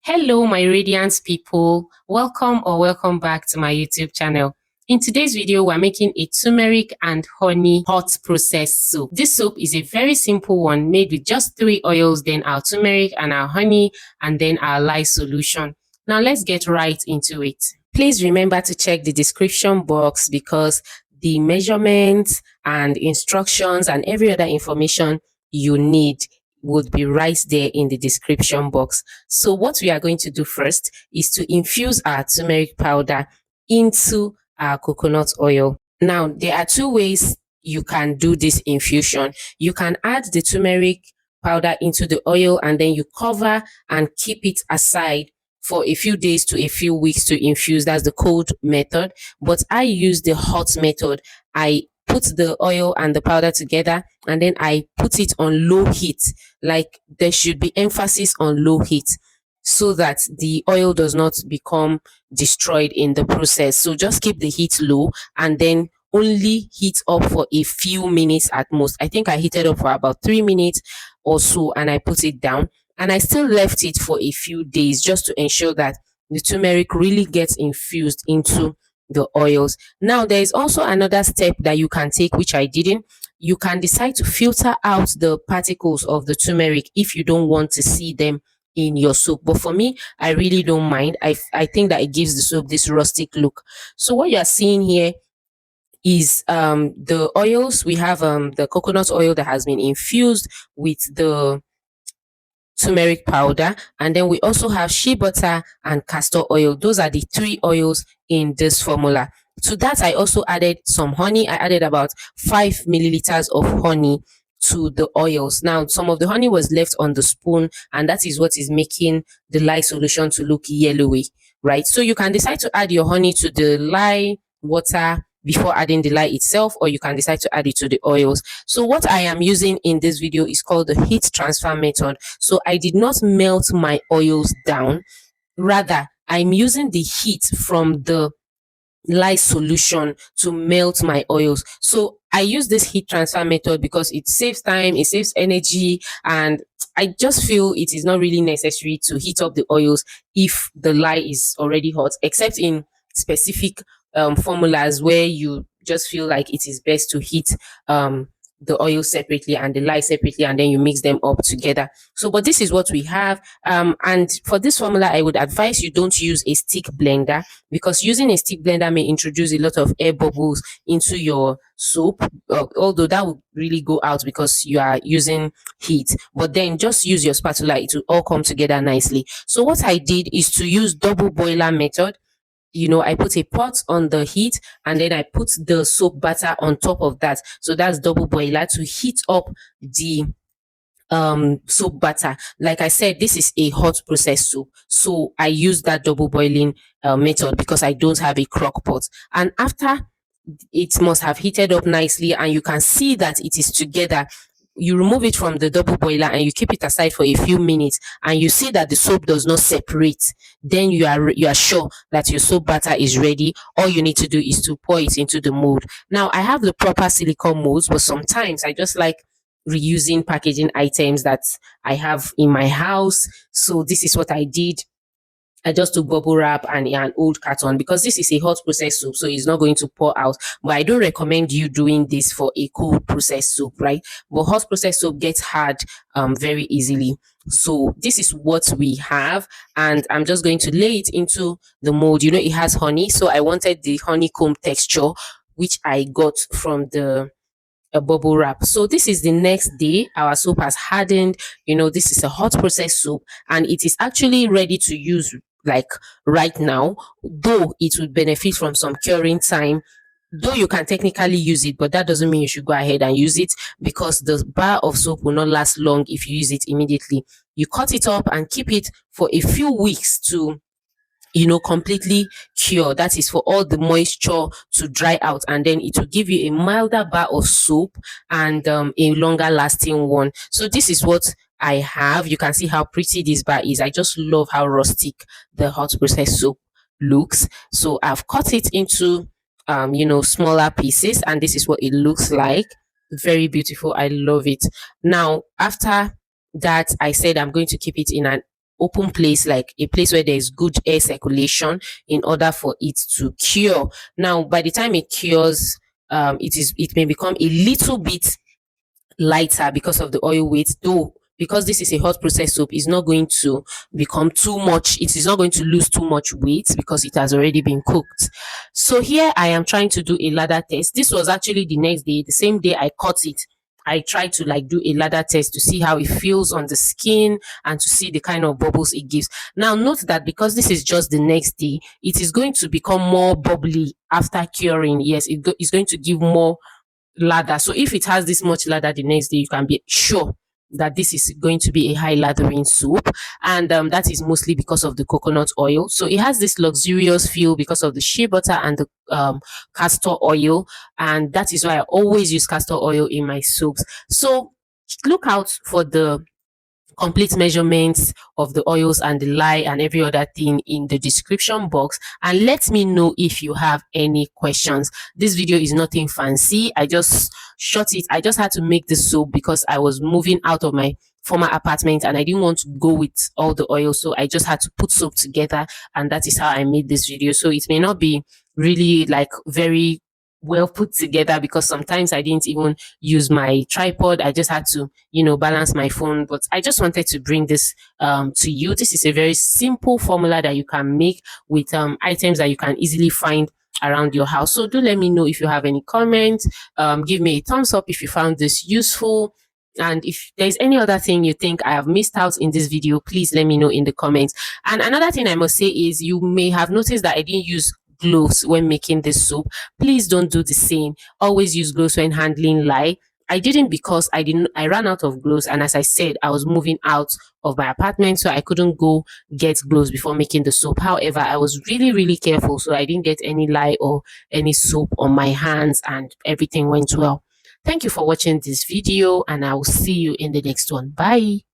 Hello, my radiant people. Welcome back to my YouTube channel. In today's video, we're making a turmeric and honey hot process soap. This soap is a very simple one made with just 3 oils, then our turmeric and our honey, and then our lye solution. Now let's get right into it. Please remember to check the description box because the measurements and instructions and every other information you need would be right there in the description box. So what we are going to do first is to infuse our turmeric powder into our coconut oil. Now, there are 2 ways you can do this infusion. You can add the turmeric powder into the oil and then you cover and keep it aside for a few days to a few weeks to infuse. That's the cold method. But I use the hot method. I put the oil and the powder together and then I put it on low heat. Like there should be emphasis on low heat so that the oil does not become destroyed in the process. So just keep the heat low and then only heat up for a few minutes at most. I think I heated up for about 3 minutes or so and I put it down and I still left it for a few days just to ensure that the turmeric really gets infused into the oils. Now there is also another step that you can take, which I didn't. You can decide to filter out the particles of the turmeric if you don't want to see them in your soap. But for me, I really don't mind. I think that it gives the soap this rustic look. So what you are seeing here is the oils. We have the coconut oil that has been infused with the turmeric powder, and then we also have shea butter and castor oil. Those are the 3 oils in this formula. To that, I also added some honey. I added about 5 milliliters of honey to the oils. Now, some of the honey was left on the spoon, and that is what is making the lye solution to look yellowy, right? So you can decide to add your honey to the lye water before adding the lye itself, or you can decide to add it to the oils. So what I am using in this video is called the heat transfer method. So I did not melt my oils down. Rather, I'm using the heat from the lye solution to melt my oils. So I use this heat transfer method because it saves time, it saves energy, and I just feel it is not really necessary to heat up the oils if the lye is already hot, except in specific formulas where you just feel like it is best to heat the oil separately and the lye separately, and then you mix them up together. So but this is what we have, and for this formula I would advise you don't use a stick blender, because using a stick blender may introduce a lot of air bubbles into your soap, although that would really go out because you are using heat. But then just use your spatula, it will all come together nicely. So what I did is to use double boiler method. I put a pot on the heat and then I put the soap butter on top of that. So that's double boiler to heat up the soap butter. Like I said, this is a hot process soap, so I use that double boiling method because I don't have a crock pot. And after it must have heated up nicely and you can see that it is together, you remove it from the double boiler and you keep it aside for a few minutes and you see that the soap does not separate, then you are sure that your soap butter is ready. All you need to do is to pour it into the mold. Now I have the proper silicone molds, but sometimes I just like reusing packaging items that I have in my house. So this is what I did. I just took bubble wrap and an old carton because this is a hot process soap, so it's not going to pour out. But I don't recommend you doing this for a cold process soap, right? But hot process soap gets hard very easily. So this is what we have, and I'm just going to lay it into the mold. It has honey, so I wanted the honeycomb texture, which I got from the a bubble wrap. So this is the next day. Our soap has hardened. This is a hot process soap and it is actually ready to use like right now, though it would benefit from some curing time. Though you can technically use it, but that doesn't mean you should go ahead and use it because the bar of soap will not last long if you use it immediately. You cut it up and keep it for a few weeks to completely cure. That is for all the moisture to dry out, and then it will give you a milder bar of soap and a longer lasting one. So this is what I have. You can see how pretty this bar is. I just love how rustic the hot process soap looks. So I've cut it into smaller pieces, and this is what it looks like. Very beautiful. I love it. Now after that, I said I'm going to keep it in an open place, like a place where there's good air circulation, in order for it to cure. Now, by the time it cures, it may become a little bit lighter because of the oil weight, though because this is a hot process soap, it's not going to become too much, it is not going to lose too much weight because it has already been cooked. So here I am trying to do a lather test. This was actually the next day, the same day I cut it. I tried to like do a lather test to see how it feels on the skin and to see the kind of bubbles it gives. Now note that because this is just the next day, it is going to become more bubbly after curing. Yes, it's going to give more lather. So if it has this much lather the next day, you can be sure that this is going to be a high lathering soap, and that is mostly because of the coconut oil. So it has this luxurious feel because of the shea butter and the castor oil, and that is why I always use castor oil in my soaps. So look out for the complete measurements of the oils and the lye and every other thing in the description box, and let me know if you have any questions. This video is nothing fancy, I just shot it. I just had to make this soap because I was moving out of my former apartment and I didn't want to go with all the oil, so I just had to put soap together, and that is how I made this video. So it may not be really like very well put together because sometimes I didn't even use my tripod. I just had to, balance my phone. But I just wanted to bring this to you. This is a very simple formula that you can make with items that you can easily find around your house. So do let me know if you have any comments. Give me a thumbs up if you found this useful. And if there's any other thing you think I have missed out in this video, please let me know in the comments. And another thing I must say is you may have noticed that I didn't use gloves when making this soap. Please don't do the same. Always use gloves when handling lye. I didn't because I ran out of gloves, and as I said, I was moving out of my apartment, so I couldn't go get gloves before making the soap. However, I was really careful, so I didn't get any lye or any soap on my hands, and everything went well. Thank you for watching this video, and I will see you in the next one. Bye.